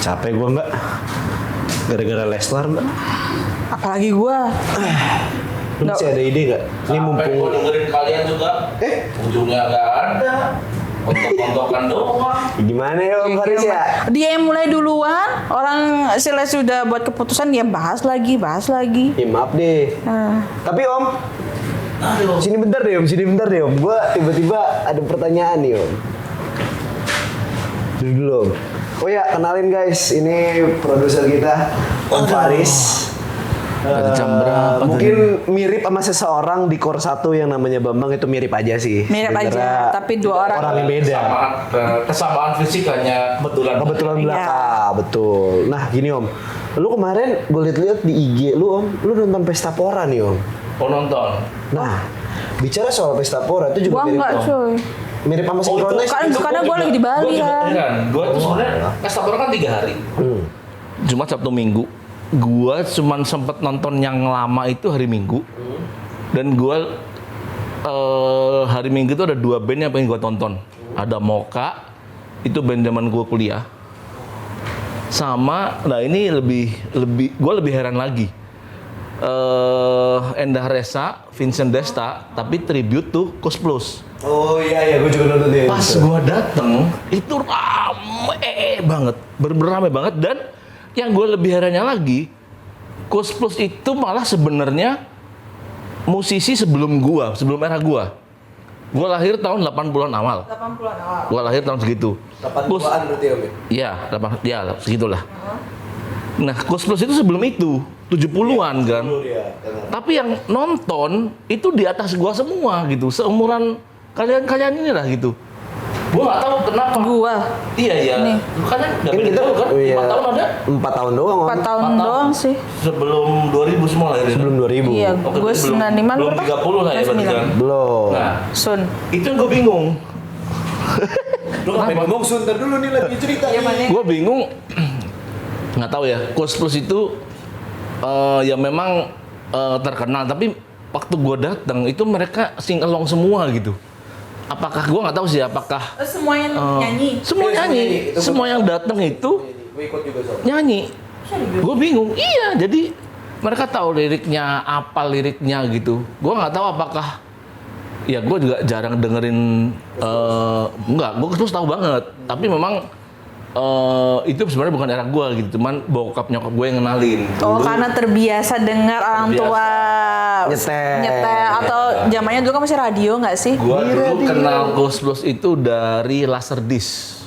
Capek gue Mbak. Gara-gara Leslar Mbak. Apalagi gua. Lu masih ada ide gak? Ini mumpung gue dengerin kalian juga. Ujungnya gak ada. Kontok-kontokan doang. Gimana ya Om Faris ya? Dia yang mulai duluan, orang Siles sudah buat keputusan, dia bahas lagi. Ya maaf deh. Tapi Om, Aduh. sini bentar deh Om. Gue tiba-tiba ada pertanyaan nih Om. Dulu Om. Oh ya, kenalin guys, ini produser kita Om Faris. Ada jam berapa Mungkin mirip sama seseorang di Core 1 yang namanya Bambang, itu mirip aja sih. Mirip aja, tapi dua orang. Orang yang beda. Kesamaan fisik hanya kebetulan. Kebetulan Iya. belakang, betul. Nah gini Om, lu kemarin gue liat-liat di IG lu Om, lu nonton Pesta Pora nih Om. Oh nonton. Nah, bicara soal Pesta Pora itu juga Gua mirip enggak, Om. coy. Mirip sama Synchronize. Karena gua lagi di Bali kan. Gue tuh sebenarnya Pesta Pora kan 3 hari. Jumat, Sabtu, Minggu. Gua cuman sempet nonton yang lama itu hari Minggu. Dan gua hari Minggu itu ada 2 band yang pengen gua tonton. Ada Moka, itu band zaman gua kuliah. Sama, nah ini gua lebih heran lagi. Endah Resa, Vincent Desta, tapi tribute tuh Kus Plus. Oh iya, gue juga nonton dia. Pas gua dateng, itu rame banget, bener-bener rame banget. Dan yang gue lebih herannya lagi, Kus Plus itu malah sebenarnya musisi sebelum era gua. Gua lahir tahun 80-an awal. 80-an awal. Gua lahir tahun segitu. 80-an berarti Om. Iya, segitulah. Nah, Kus Plus itu sebelum itu, 70-an kan. Tapi yang nonton itu di atas gua semua gitu, seumuran kalian inilah gitu. Gua nggak tahu kenapa. Gua. Iya. Nih. Kalian nggak Ini beda kita jauh kan? 4 tahun ada? 4 tahun doang Om. 4 tahun doang sih. Sebelum 2000 semua lahir. Sebelum 2000. Iya, Oke, gue berarti 95 belum 30 lah ya berarti kan. Belum. Nah, Sun. itu yang gue bingung. Lu ngapain ngomong Sunter dulu nih lagi cerita. Iya, mana? Gue bingung, nggak tahu ya. Kus Plus itu ya memang terkenal, tapi waktu gue datang itu mereka sing along semua gitu. Apakah gue nggak tahu sih, apakah Semuanya nyanyi. semua nyanyi, Itu semua yang datang itu Gue ikut juga Sob. nyanyi. Gue bingung. Iya, jadi mereka tahu liriknya, apa liriknya gitu. Gue nggak tahu apakah, ya gue juga jarang dengerin, enggak, gue terus tahu banget. Tapi memang itu sebenarnya bukan era gue gitu, cuman bokap nyokap gue yang kenalin. Oh, karena terbiasa dengar orang tua Nyetel. atau zamannya dulu kan masih radio nggak sih? Gue dulu kenal Kus Plus itu dari Laserdisc.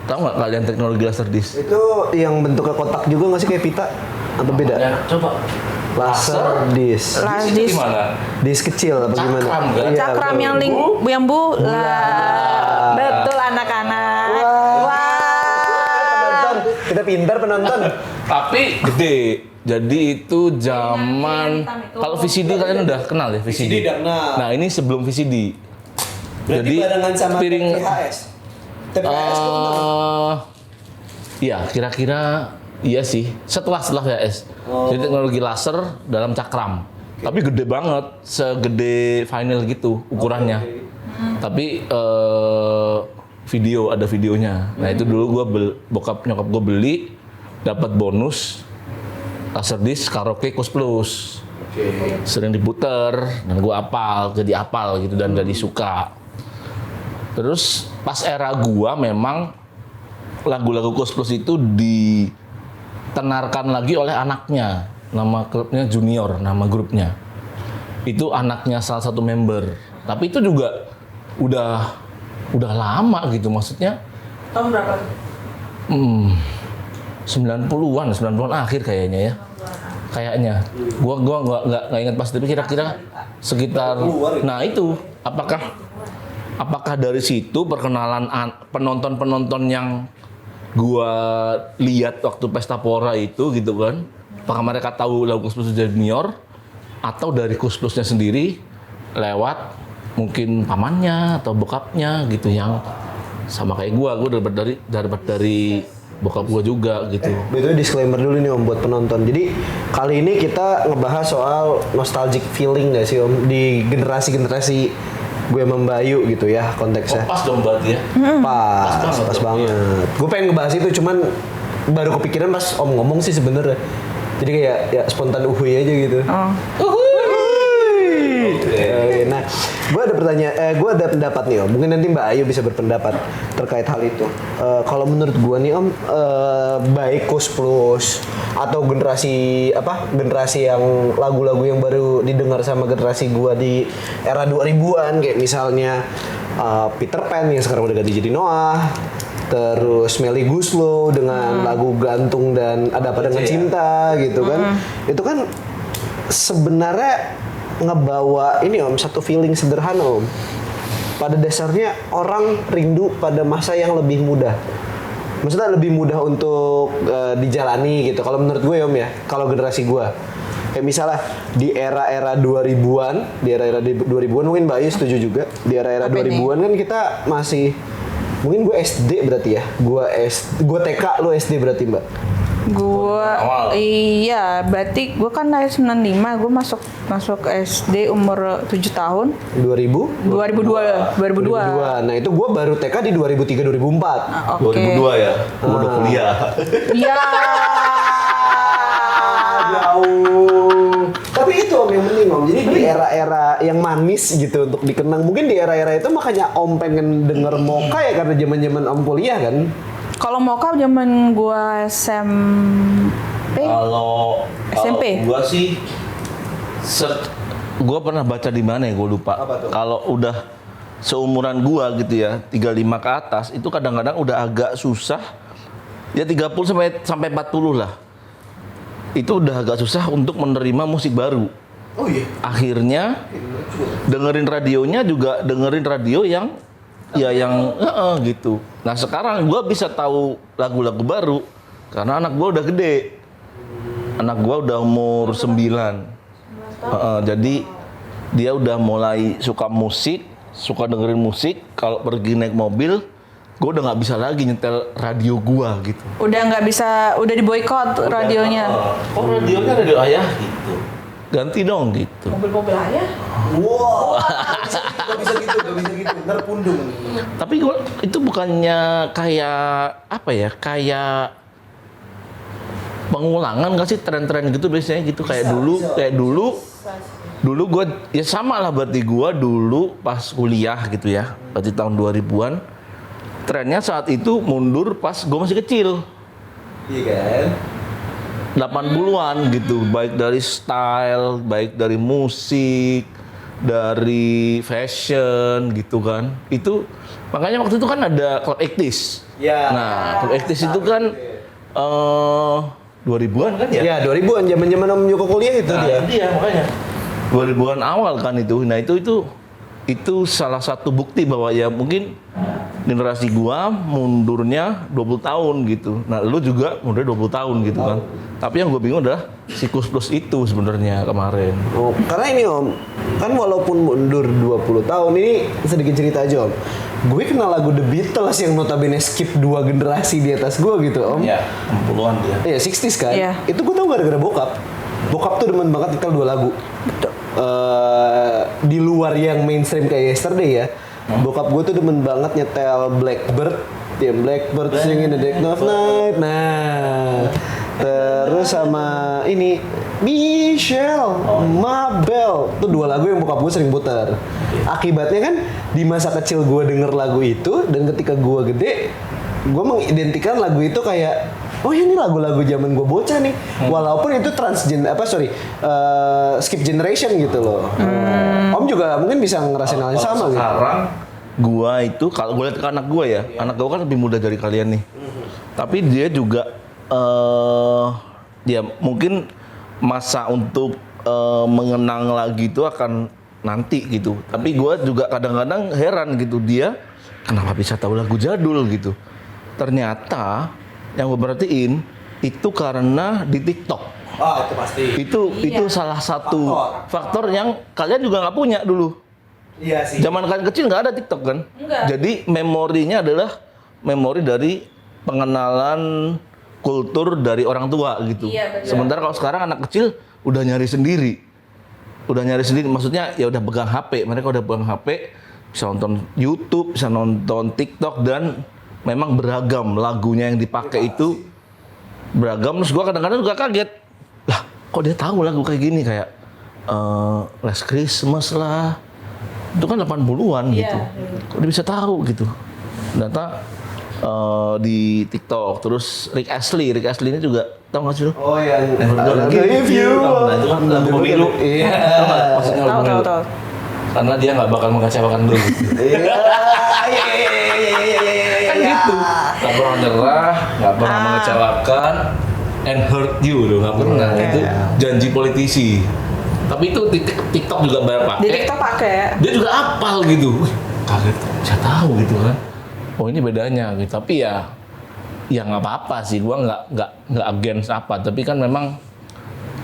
Tahu nggak kalian teknologi Laserdisc? Itu yang bentuknya kotak juga nggak sih kayak pita? Atau beda? Ya, coba. Laser disc. Laserdisc. Gimana? Disc kecil apa gimana? Cakram, kan? Iya, Cakram betul. yang bulat. Betul anak-anak. Wah. Penonton, kita pintar penonton. Tapi gede. Jadi itu zaman hitam itu. kalau VCD kalian udah kenal ya VCD. udah kenal. Nah, ini sebelum VCD. Berarti barengan sama piring TPHS. TPHS lu kenal? Iya, kira-kira iya sih. Setelah VHS. Jadi teknologi laser dalam cakram. Tapi gede banget, segede vinyl gitu ukurannya. Tapi ada videonya. Nah, itu dulu bokap nyokap gue beli, dapat bonus Laserdisc karaoke Kus Plus. Sering diputer dan gue jadi apal gitu dan jadi suka. Terus pas era gua memang lagu-lagu Kus Plus itu ditenarkan lagi oleh anaknya. Nama klubnya Junior, nama grupnya. Itu anaknya salah satu member. Tapi itu juga udah lama gitu, maksudnya Tahun berapa? 90-an akhir kayaknya ya. Kayaknya. Gua nggak ingat pasti, tapi kira-kira sekitar. Nah, itu apakah dari situ perkenalan penonton-penonton yang gua lihat waktu Pesta Pora itu gitu kan? Apakah mereka tahu lagu Kus Plus Junior atau dari Kus Plusnya sendiri lewat mungkin pamannya atau bokapnya gitu yang sama kayak gua dapat dari bokap gua juga gitu. Betul, disclaimer dulu nih Om buat penonton. Jadi kali ini kita ngebahas soal nostalgic feeling nggak sih Om di generasi-generasi gue membayu gitu ya konteksnya. Pas dong berarti ya. Pas banget. Gue pengen ngebahas itu cuman baru kepikiran pas Om ngomong sih sebenarnya. Jadi kayak ya spontan uhuy aja gitu. Oke, nah, gue ada pertanyaan, gue ada pendapat nih Om. Mungkin nanti Mbak Ayu bisa berpendapat terkait hal itu. Kalau menurut gue nih Om, baik Koes Plus atau generasi yang lagu-lagu yang baru didengar sama generasi gue di era 2000-an kayak misalnya Peter Pan yang sekarang udah ganti jadi Noah. Terus Melly Goeslaw dengan lagu Gantung dan Ada Apa Dengan Cinta gitu kan. Itu kan sebenarnya ngebawa ini Om, satu feeling sederhana Om. Pada dasarnya orang rindu pada masa yang lebih mudah. Maksudnya lebih mudah untuk dijalani gitu. Kalau menurut gue Om ya, kalau generasi gue. Kayak misalnya di era-era 2000-an, di era-era 2000-an mungkin Mbak Ayu setuju juga. Di era-era 2000-an kan kita masih, mungkin gue SD berarti ya. Gue TK, lu SD berarti Mbak. Iya, berarti gue kan lahir 95, gue masuk SD umur 7 tahun. 2002. Nah, itu gue baru TK di 2003 2004. 2002 ya. Gue udah kuliah. Iya. Jauh. Tapi itu Om yang penting Om. Jadi di era-era yang manis gitu untuk dikenang. Mungkin di era-era itu makanya Om pengen denger Mocha ya karena zaman-zaman Om kuliah kan. Kalau Mocha zaman gua SMP. Kalau SMP? Gua sih gua pernah baca di mana ya, gua lupa. Kalau udah seumuran gua gitu ya, 35 ke atas, itu kadang-kadang udah agak susah. Ya 30 sampai 40 lah. Itu udah agak susah untuk menerima musik baru. Oh iya. Akhirnya dengerin radionya juga dengerin radio yang gitu. Nah sekarang gue bisa tahu lagu-lagu baru karena anak gue udah gede. Anak gue udah umur 9. Jadi dia udah mulai suka musik, suka dengerin musik. Kalau pergi naik mobil, gue udah nggak bisa lagi nyetel radio gue gitu. Udah nggak bisa, udah diboykot radionya. Oh radionya radio ayah gitu. Ganti dong gitu. Mobil-mobil ayah? Wow. Gak bisa gitu. Ntar pundung. Tapi itu bukannya kayak apa ya? Kayak pengulangan nggak sih tren-tren gitu biasanya gitu kayak dulu gue ya sama lah berarti gue dulu pas kuliah gitu ya berarti tahun 2000-an trennya saat itu mundur pas gue masih kecil. Iya kan? 80-an gitu, baik dari style, baik dari musik, dari fashion gitu kan. Itu makanya waktu itu kan ada Club 80s. Ya. Nah, Club 80s itu kan 2000-an kan ya? Ya 2000-an zaman-zaman Om Joko kuliah itu Nah, dia. iya makanya. 2000-an awal kan itu. Nah, itu salah satu bukti bahwa ya mungkin generasi gua mundurnya 20 tahun gitu. Nah, lu juga mundur 20 tahun gitu kan. Tapi yang gue bingung adalah si Koes Plus itu sebenarnya kemarin. Oh, karena ini Om, kan walaupun mundur 20 tahun ini sedikit cerita aja Om. Gue kenal lagu The Beatles yang notabene skip 2 generasi di atas gue gitu Om. Iya, 60-an dia. Iya, 60s kan? Iya. Itu gue tau gara-gara bokap. Bokap tuh demen banget nyetel 2 lagu. Betul. Di luar yang mainstream kayak Yesterday ya. Bokap gue tuh demen banget nyetel Blackbird. Ya, Blackbird singing the dead of night. Nah, terus sama ini Michelle, Mabel. Itu 2 lagu yang bokap gue sering putar. Akibatnya kan di masa kecil gue denger lagu itu dan ketika gue gede, gue mengidentikan lagu itu kayak oh ini lagu-lagu zaman gue bocah nih. Walaupun itu skip generation gitu loh. Om juga mungkin bisa ngerasain hal yang sama gitu. Sekarang gua itu kalau gue lihat ke anak gua ya, anak gua kan lebih muda dari kalian nih. Tapi dia juga ya mungkin masa untuk mengenang lagi itu akan nanti gitu. Tapi gua juga kadang-kadang heran gitu dia kenapa bisa tahu lagu jadul gitu. Ternyata yang gue perhatiin itu karena di TikTok. Oh, itu pasti. Itu salah satu faktor yang kalian juga nggak punya dulu. Iya sih. Zaman kalian kecil nggak ada TikTok kan? Enggak. Jadi memorinya adalah memori dari pengenalan kultur dari orang tua gitu. Iya, betul. Sementara kalau sekarang anak kecil udah nyari sendiri. Maksudnya ya udah pegang HP. Mereka udah pegang HP, bisa nonton YouTube, bisa nonton TikTok dan memang beragam lagunya yang dipakai itu beragam. Terus gue kadang-kadang juga kaget, lah kok dia tahu lagu kayak gini, kayak Last Christmas lah, itu kan 80-an gitu. Kok dia bisa tahu gitu? Ternyata di TikTok. Terus Rick Astley ini juga tahu nggak sih lo? Oh yang Give You. Nah itu kan lagu pemilu. Iya. Maksudnya lagu pemilu. Tahu. Karena dia nggak bakal mengecewakan lu. Iya. Kan gitu. Nggak pernah nyerah, nggak pernah mengecewakan, and hurt you loh, nggak pernah. Itu janji politisi. Tapi itu TikTok juga banyak pakai. Di TikTok pakai. Dia juga apal gitu. Wih, kaget, saya tahu gitu kan. Oh ini bedanya gitu. Tapi ya nggak apa-apa sih. Gua nggak against apa. Tapi kan memang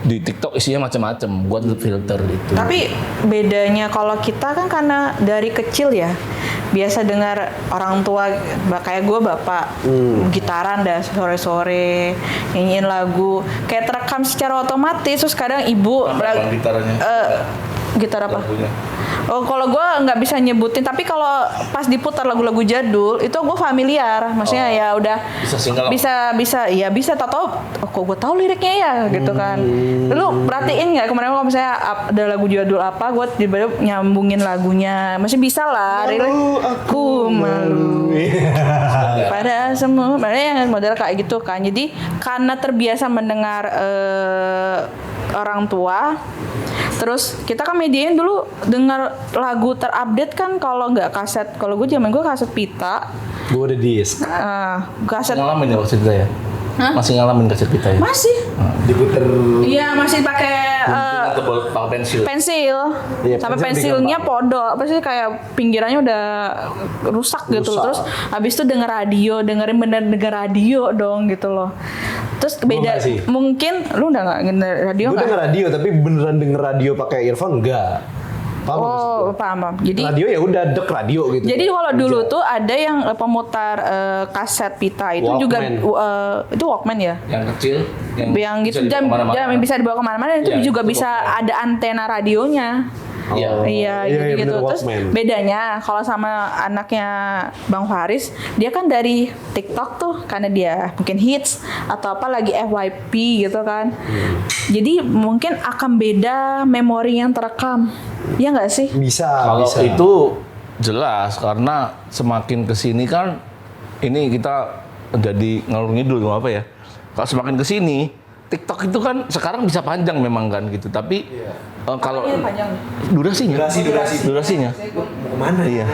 di TikTok isinya macam-macam. Gua tutup filter gitu. Tapi bedanya kalau kita kan karena dari kecil ya biasa dengar orang tua kayak gue bapak gitaran dah sore-sore nyanyiin lagu kayak terekam secara otomatis. Terus kadang ibu gitarnya. Gitar apa? Lagunya. Oh kalau gue nggak bisa nyebutin, tapi kalau pas diputar lagu-lagu jadul itu gue familiar, maksudnya ya udah Bisa single. bisa tahu kok gue tahu liriknya ya gitu kan. Lu perhatiin nggak kemarin kalau misalnya ada lagu jadul apa, gue tiba-tiba nyambungin lagunya, masih bisa lah. Aku malu pada semua, yang model kayak gitu kan. Jadi karena terbiasa mendengar orang tua. Terus kita kan mediain dulu dengar lagu terupdate kan kalau nggak kaset. Kalau gue zaman gue kaset pita. Gue udah disk. Kaset Ngalamin ya kaset kita ya? Hah? Masih ngalamin kaset kita ya? masih. Diputer. Iya masih pakai Atau pakai pensil? pensil. Iya, Sampai pensil pensilnya digampang. podok. Apa sih kayak pinggirannya udah rusak gitu. Terus habis itu denger radio, denger radio dong gitu loh. Terus beda nggak sih. mungkin lu udah nggak denger radio Gue nggak? denger radio tapi beneran denger radio pakai earphone enggak. Paham nggak maksud Oh gua? paham. Jadi Radio ya udah dek radio gitu. Jadi kalau dulu tuh ada yang pemutar kaset pita itu juga Walkman. itu Walkman ya. Yang kecil? Yang gitu bisa dibawa kemana-mana. yang bisa dibawa kemana-mana itu Iya, juga itu bisa ada antena radionya. Iya. Iya, iya, gitu. bener, Terus Walkman. bedanya kalau sama anaknya Bang Faris, dia kan dari TikTok tuh karena dia mungkin hits atau apa lagi FYP gitu kan. Jadi mungkin akan beda memori yang terekam. Ya nggak sih? Bisa. Kalau bisa. itu jelas karena semakin kesini kan ini kita jadi ngalur ngidul apa ya. Kalau semakin kesini TikTok itu kan sekarang bisa panjang memang kan gitu. Tapi kalau Iya, panjang. durasinya, durasinya. Mau kemana? Iya.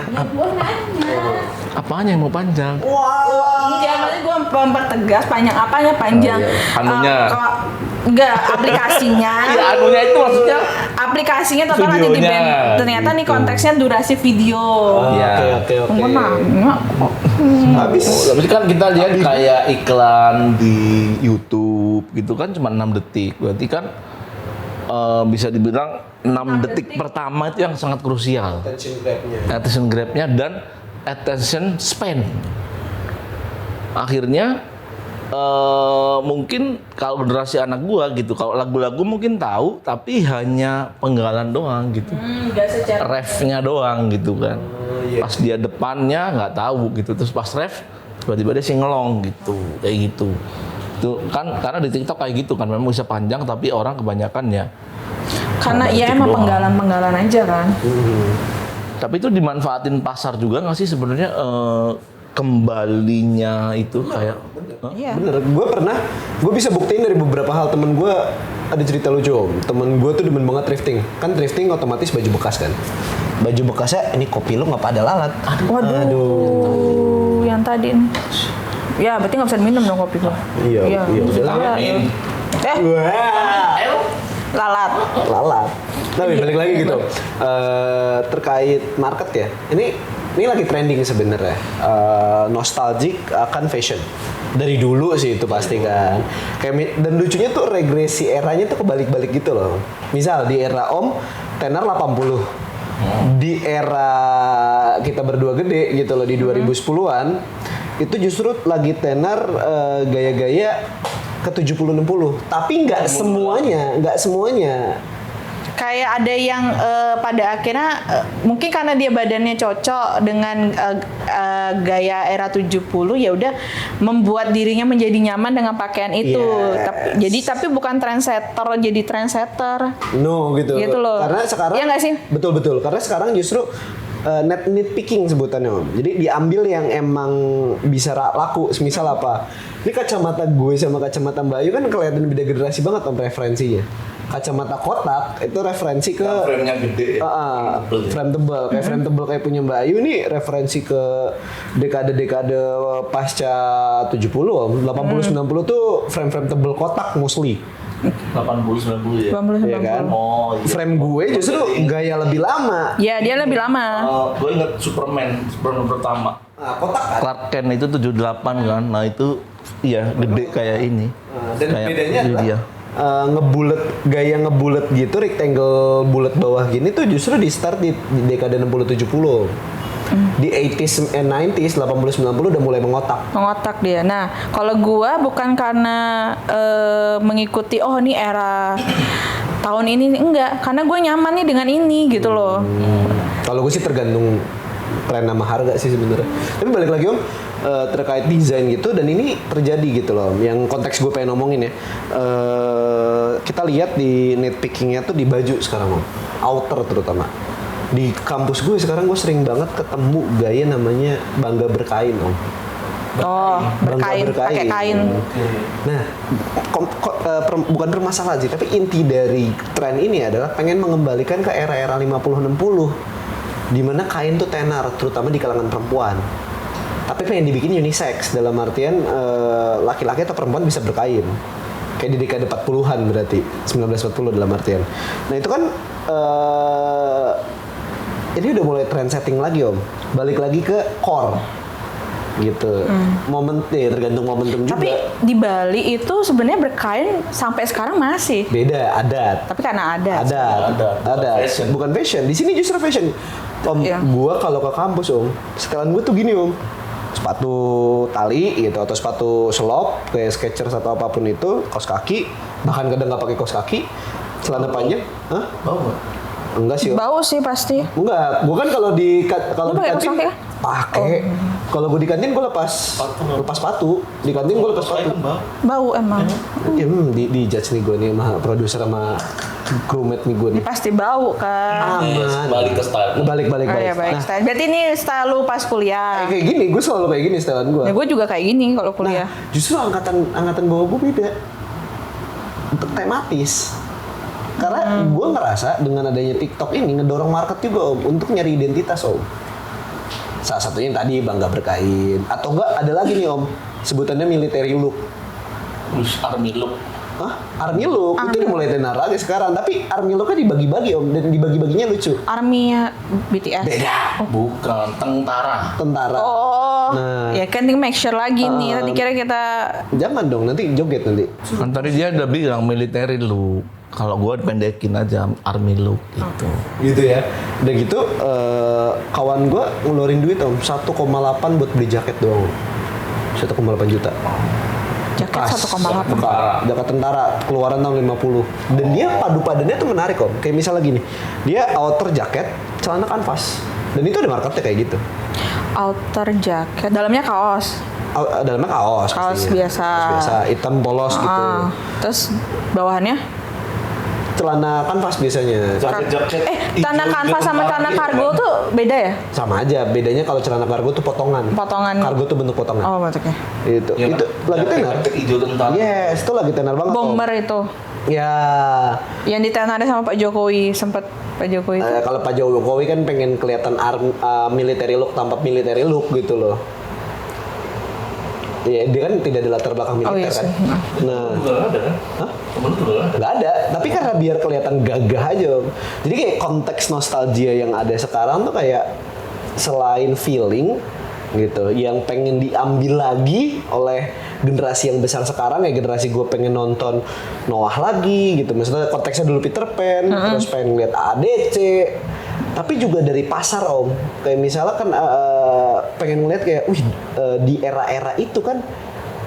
Apanya yang mau panjang? Iya, maksudnya gue mempertegas panjang apanya panjang. Oh, iya. Anunya. Enggak, aplikasinya. Ya, anunya itu maksudnya Aplikasinya total nanti di videonya, band. Ternyata nih konteksnya durasi video. Iya. Oke. Mau nanya. Habis. Tapi kan kita lihat kayak iklan di YouTube gitu kan cuma 6 detik. Berarti kan bisa dibilang 6 detik pertama itu yang sangat krusial. Attention grab-nya. Attention grab-nya dan attention span. Akhirnya mungkin kalau generasi anak gua gitu, kalau lagu-lagu mungkin tahu tapi hanya penggalan doang gitu. Enggak secara Refnya doang gitu kan. iya. Pas dia depannya nggak tahu gitu. Terus pas ref tiba-tiba dia singelong gitu. Kayak gitu. Itu kan karena di TikTok kayak gitu kan memang bisa panjang tapi orang kebanyakan ya karena detik ya emang doang. penggalan-penggalan aja kan. Tapi itu dimanfaatin pasar juga nggak sih sebenarnya kembalinya itu kayak Iya. Bener, gue bisa buktiin dari beberapa hal. Temen gue ada cerita lucu om. Temen gue tuh demen banget thrifting. Kan thrifting otomatis baju bekas kan. Baju bekasnya ini kopi lu nggak pada lalat. Waduh, yang tadi nih. Ya, berarti nggak bisa diminum dong kopi gua. Iya, udah lah. Amin. Wah, Lalat. lalat. Tapi balik lagi gitu. Terkait market ya. Ini lagi trending sebenarnya. Nostalgic akan fashion. Dari dulu sih itu pasti kan. Dan lucunya tuh regresi eranya tuh kebalik-balik gitu loh. Misal di era Om tenar 80. Di era kita berdua gede gitu loh di 2010-an itu justru lagi tenar gaya-gaya ke 70-60. Tapi nggak semuanya kayak ada yang pada akhirnya mungkin karena dia badannya cocok dengan gaya era 70 ya udah membuat dirinya menjadi nyaman dengan pakaian itu. Yes. Tapi bukan trendsetter jadi trendsetter. No gitu. Gitu loh. Karena sekarang Iya nggak sih? Betul. Karena sekarang justru nitpicking sebutannya Om. Jadi diambil yang emang bisa laku. Misal apa? Ini kacamata gue sama kacamata Mbak Ayu kan kelihatan beda generasi banget Om referensinya. Kacamata kotak itu referensi ke frame-nya gede. frame tebal kayak frame tebal kayak punya Mbak Ayu ini referensi ke dekade-dekade pasca 70 Om. 80 90 tuh frame-frame tebal kotak mostly. 80 90 ya. 90. Iya kan? Oh iya. Frame gue justru gaya lebih lama. Ya dia lebih lama. Gue inget Superman pertama. Nah, kotak kan. Clark Kent itu 78 kan. Nah itu iya gede kayak ini. Dan Kayak bedanya ini adalah dia. gaya ngebulet gitu rectangle bulat bawah gini tuh justru di start di dekade 60 70. Di 80s and 90s 80 90 udah mulai mengotak. Mengotak dia. Nah, kalau gua bukan karena mengikuti ini era tahun ini enggak, karena gue nyaman nih dengan ini gitu loh. Kalau gue sih tergantung tren sama harga sih sebenarnya. Tapi balik lagi Om terkait desain gitu dan ini terjadi gitu loh. Yang konteks gue pengen ngomongin ya. Kita lihat di nitpickingnya tuh di baju sekarang Om. Outer terutama. Di kampus gue sekarang gue sering banget ketemu gaya namanya bangga berkain Om. Oh, berkain, pakai kain. Nah, bukan permasalahan sih, tapi inti dari tren ini adalah pengen mengembalikan ke era-era 50-60 di mana kain tuh tenar, terutama di kalangan perempuan. Tapi pengen dibikin unisex, dalam artian laki-laki atau perempuan bisa berkain. Kayak di dekade 40-an berarti, 1940 dalam artian. Nah itu kan ini udah mulai trend setting lagi Om. Balik lagi ke core gitu. Tergantung momentum juga. Tapi di Bali itu sebenarnya berkain sampai sekarang masih. Beda adat. Tapi karena ada. Ada. Fashion. Bukan fashion. Di sini justru fashion. Om, Iya. gua kalau ke kampus Om, setelan gua tuh gini Om. Sepatu tali gitu atau sepatu selop kayak Skechers atau apapun itu, kaos kaki, bahkan kadang nggak pakai kaos kaki, celana panjang. Hah? Bau nggak? Enggak sih Om. Bau sih pasti. Enggak, gua kan kalau di Lu pakai kaos kantin kaki kah? pakai. Kalau gua di kantin gua lepas sepatu. Di kantin gua lepas sepatu. Bau emang. Ya, di judge nih gua nih sama produser sama crewmate nih gua nih. Ini pasti bau kan. Aman. Balik ke style. Balik. Oh iya baik. Nah, Style. Berarti ini style lu pas kuliah. kayak gini, gue selalu kayak gini setelan gue. Ya gue juga kayak gini kalau kuliah. Justru angkatan bawah gue beda. Tematis. Karena gue ngerasa dengan adanya TikTok ini ngedorong market juga Om untuk nyari identitas Om. Salah satunya yang tadi bangga berkain atau enggak ada lagi nih Om sebutannya military look. Terus army look. Hah? Army look itu udah mulai tenar lagi sekarang, tapi army looknya dibagi-bagi Om dan dibagi-baginya lucu. Army-nya BTS. Beda. Bukan tentara. Tentara. Oh, Nah. ya kan tinggal make sure lagi nih. Tadi kira kita Jangan dong nanti joget nanti. Kan tadi dia udah bilang military look. Kalau gue pendekin aja army look gitu. Gitu ya. Udah gitu kawan gue ngeluarin duit Om 1,8 buat beli jaket doang. 1,8 juta. jaket 1,8. Jaket tentara keluaran tahun 50. Dan dia padu-padannya tuh menarik Om. Kayak misalnya gini. Dia outer jaket, celana kanvas. Dan itu ada marketnya kayak gitu. Outer jaket, dalamnya kaos. Dalamnya kaos pastinya. biasa. Kaos biasa, hitam polos gitu. Terus bawahannya? Celana kanvas biasanya. Celana kanvas sama celana kargo tuh beda ya? Sama aja, bedanya kalau celana kargo tuh potongan. Potongan. Kargo tuh bentuk potongan. Oh, bentuknya. Itu lagi tenar. Hijau tentara. Yes, itu lagi tenar banget. Bomber Om. itu. Ya, Yang ditenarin sama Pak Jokowi, sempat Pak Jokowi itu. kalau Pak Jokowi kan pengen kelihatan military look tanpa military look gitu loh. Iya, dia kan tidak ada latar belakang militer iya kan. sih. Nah, Juga nggak ada kan? Hah? Temen lu juga nggak ada. nggak ada. Tapi karena biar kelihatan gagah aja Om. Jadi kayak konteks nostalgia yang ada sekarang tuh kayak selain feeling gitu, yang pengen diambil lagi oleh generasi yang besar sekarang ya generasi gue pengen nonton Noah lagi gitu. Maksudnya konteksnya dulu Peter Pan, terus pengen lihat ADC. Tapi juga dari pasar Om. Kayak misalnya kan pengen ngeliat kayak, di era-era itu kan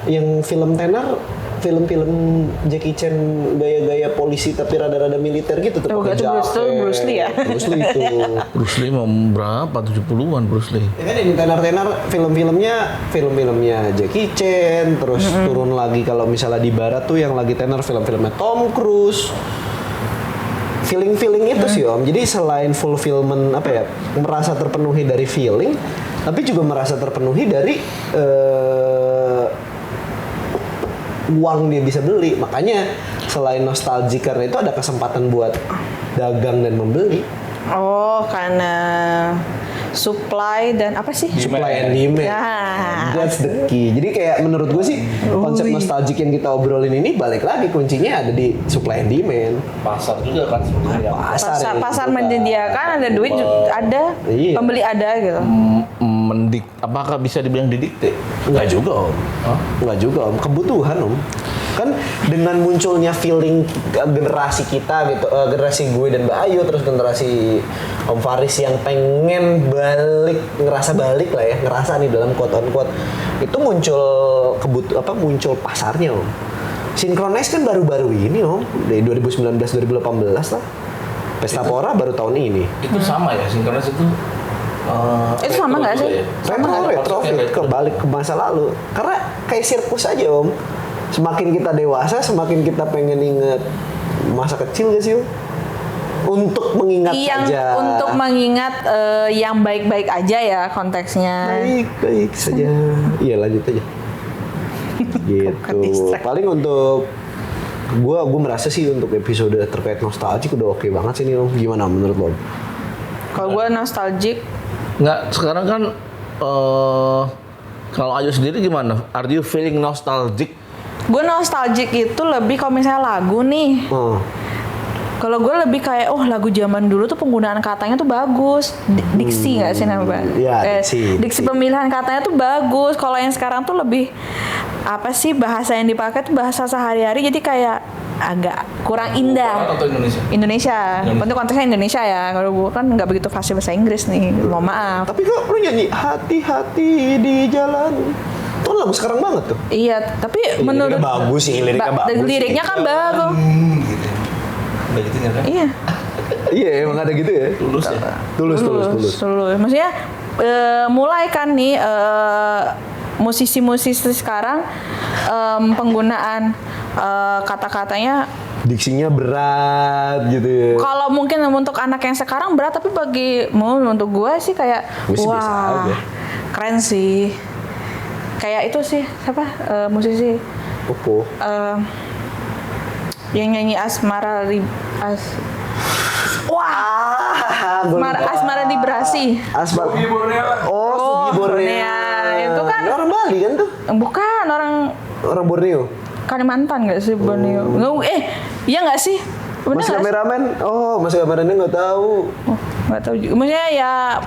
yang film tenar film-film Jackie Chan gaya-gaya polisi tapi rada-rada militer gitu tuh. Oh, pakai itu jaket. Bruce Lee ya? Bruce Lee itu. Bruce Lee mau berapa? 70-an Bruce Lee. Ya kan ini tenar-tenar film-filmnya Jackie Chan, terus turun lagi kalau misalnya di barat tuh yang lagi tenar film-filmnya Tom Cruise. Feeling itu sih Om. Jadi selain fulfillment apa ya, merasa terpenuhi dari feeling, tapi juga merasa terpenuhi dari uang dia bisa beli. Makanya selain nostalgia karena itu ada kesempatan buat dagang dan membeli. Oh, karena supply dan apa sih? Supply and demand. Ya. That's the key. Jadi kayak menurut gue sih konsep nostalgic yang kita obrolin ini balik lagi kuncinya ada di supply and demand. Pasar juga kan sebenarnya. Pasar menyediakan, ada duit ada, Iya. pembeli ada gitu. Apakah bisa dibilang didikte? Enggak juga Om. Enggak juga Om. Kebutuhan Om. Kan dengan munculnya feeling generasi kita gitu, generasi gue dan Mbak Ayu, terus generasi Om Faris yang pengen ngerasa balik lah ya, ngerasa nih dalam quote on quote, itu muncul muncul pasarnya Om. Synchronize kan baru-baru ini Om, dari 2019-2018 lah. Pesta Pora baru tahun ini. Itu sama ya, Synchronize itu. Itu sama nggak sih? Retrofit kebalik ke masa lalu. Karena kayak sirkus aja Om. Semakin kita dewasa, semakin kita pengen inget masa kecil gak sih Om? Untuk mengingat saja. Untuk mengingat yang baik-baik aja ya konteksnya. Baik saja. Iya lanjut aja. Gitu. Paling untuk gua merasa sih untuk episode terkait nostalgia udah oke banget sih nih Om. Gimana menurut lo? Kalau gue nostalgic, Nggak, sekarang kan kalau Ayu sendiri gimana? Are you feeling nostalgic? gue nostalgic itu lebih kalau misalnya lagu nih. Kalau gue lebih kayak, lagu zaman dulu tuh penggunaan katanya tuh bagus. Diksi nggak sih namanya? Iya, diksi pemilihan katanya tuh bagus. Kalau yang sekarang tuh lebih apa sih bahasa yang dipakai tuh bahasa sehari-hari, jadi kayak agak kurang indah. Atau Indonesia? Indonesia. Untuk konteksnya Indonesia ya. Kalau gue kan nggak begitu fasih bahasa Inggris nih. Mohon maaf. Tapi kok lu nyanyi hati-hati di jalan? Itu kan lagu sekarang banget tuh. Iya, tapi menurut bagus sih, liriknya bagus. Liriknya kan bagus. Gitu. Udah gitu kan? Iya. Iya, emang ada gitu ya. Tulus ya? Tulus. Maksudnya mulai kan nih musisi-musisi sekarang penggunaan kata-katanya Diksinya berat gitu ya. kalau mungkin untuk anak yang sekarang berat, tapi untuk gue sih kayak Gue sih biasa wah aja. keren sih. Kayak itu sih siapa musisi Popo. yang nyanyi Asmara Vibrasi. Sugi Borneo. Oh, Sugi Borneo. Itu kan Ini orang Bali kan tuh? bukan Orang Borneo. Kalimantan nggak sih Borneo? Iya nggak sih? Bener Mas nggak sih? kameramen? Oh, Mas kameramennya nggak tahu. Oh, nggak tahu juga. Maksudnya ya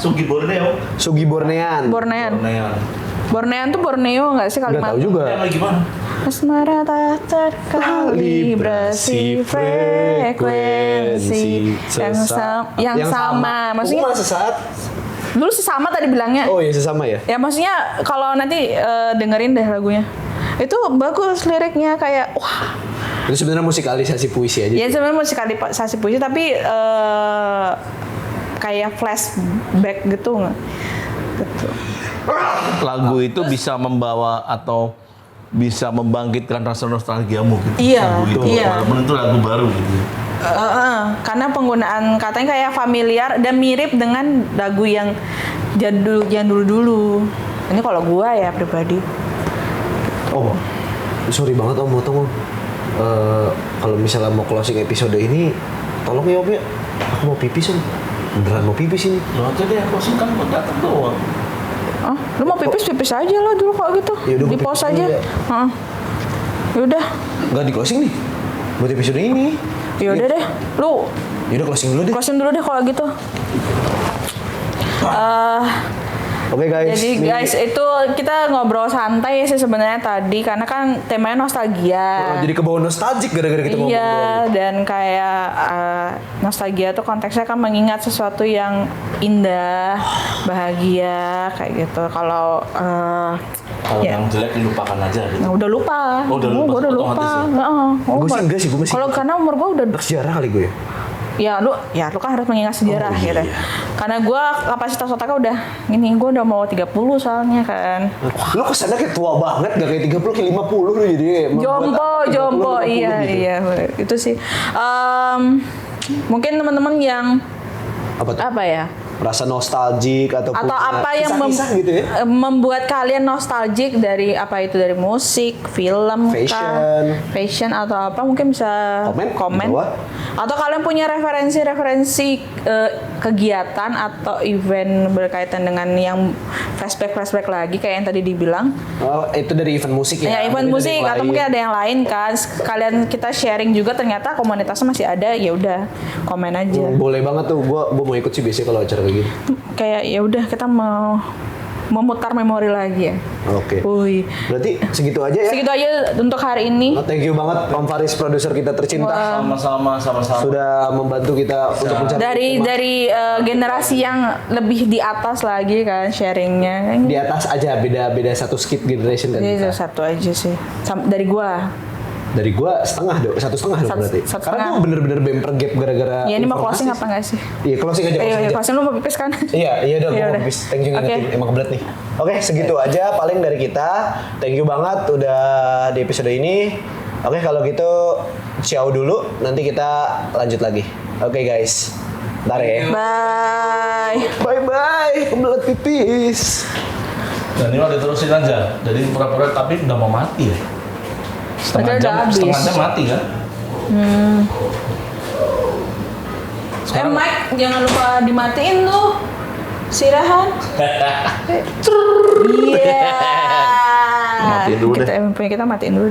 Sugi Borneo. Sugi Bornean. Bornean tuh Borneo nggak sih Nggak Kalimantan? tahu juga. Yang lagi mana? Asmara tak terkalibrasi frekuensi yang sama. Maksudnya malah sesaat. dulu sesama tadi bilangnya. Oh iya sesama ya. Ya maksudnya kalau nanti dengerin deh lagunya. Itu bagus liriknya kayak wah. Itu sebenarnya musikalisasi puisi aja. Ya sebenarnya musikalisasi puisi tapi kayak flashback gitu nggak? Gitu. Lagu itu bisa membawa atau bisa membangkitkan rasa nostalgiamu gitu. Iya, Lagu itu, iya. walaupun itu lagu baru gitu. Karena penggunaan katanya kayak familiar dan mirip dengan lagu yang jadul dulu. Ini kalau gua ya pribadi. Oh, sorry banget Om, motong Om. Kalau misalnya mau closing episode ini, tolong ya Om ya. Aku mau pipis Om. Beneran mau pipis ini. Lo aja deh, closing kan buat datang doang. Lu mau pipis aja lah dulu kalau gitu. Yaudah, Di gua pause pipis aja. dulu ya. Yaudah. Nggak di closing nih. Buat episode ini. Yaudah deh. Lu Yaudah closing dulu deh. closing dulu deh kalau gitu. Oke guys. Jadi nih, guys itu kita ngobrol santai sih sebenarnya tadi karena kan temanya nostalgia. jadi kebawa nostalgic gara-gara kita ngomong doang. Iya, dan kayak nostalgia tuh konteksnya kan mengingat sesuatu yang indah, bahagia kayak gitu. Kalau Kalau yang jelek dilupakan aja gitu. udah lupa. Oh, udah lupa, Gue udah lupa. otomatis ya? Heeh. Gue sih enggak sih, gue masih Kalau karena umur gue udah anak sejarah kali gue ya. lu kan harus mengingat sejarah Oh, iya. gitu. Karena gue kapasitas otaknya udah gini, gue udah mau 30 soalnya kan. Lu kesannya kayak tua banget, gak kayak 30 kayak 50 lu jadi membuat 30, Jompo, 50 iya gitu. iya itu sih. Mungkin teman-teman yang Apa tuh? apa ya? Rasa nostalgic atau Atau apa yang kisah-kisah gitu ya. membuat kalian nostalgic dari apa itu, dari musik, film, fashion atau apa, mungkin bisa Komen di bawah. Atau kalian punya referensi kegiatan atau event berkaitan dengan yang flashback lagi kayak yang tadi dibilang. Oh, itu dari event musik ya. Ya, event Mungkin musik dari yang atau lain. mungkin ada yang lain kan. Kalian kita sharing juga ternyata komunitasnya masih ada, ya udah komen aja. Boleh banget tuh, gua mau ikut sih biasanya kalau acara kayak gini. Kayak ya udah kita mau memutar memori lagi ya. Oke. Wih. Berarti segitu aja ya. Segitu aja untuk hari ini. Oh, thank you banget Om Faris, produser kita tercinta. Sama-sama. Sudah membantu kita untuk mencari Dari generasi yang lebih di atas lagi kan sharingnya. di atas aja, beda satu skip generation kan. Jadi itu satu aja sih. Dari gua. Dari gua setengah dong, satu setengah dong berarti. satu Karena setengah. gua bener-bener bumper gap gara-gara. Ya ini mau informasi closing apa sih. enggak sih? Iya, closing aja, Iya, closing aja. closing lu mau pipis kan? Iya Ya dong, gua udah. mau habis. Thank you ngingetin, Oke. emang kebelet nih. Oke, segitu aja paling dari kita. Thank you banget udah di episode ini. Oke, kalau gitu ciao dulu, nanti kita lanjut lagi. Oke guys. Ntar ya. Bye. Bye-bye, kebelet pipis. Dan ini udah terusin aja. Jadi pura-pura tapi udah mau mati ya. Padahal udah habis. Setengah jam mati kan? Mike, jangan lupa dimatiin tuh. Sirahan. Iya. Matiin dulu deh. Kita matiin dulu deh.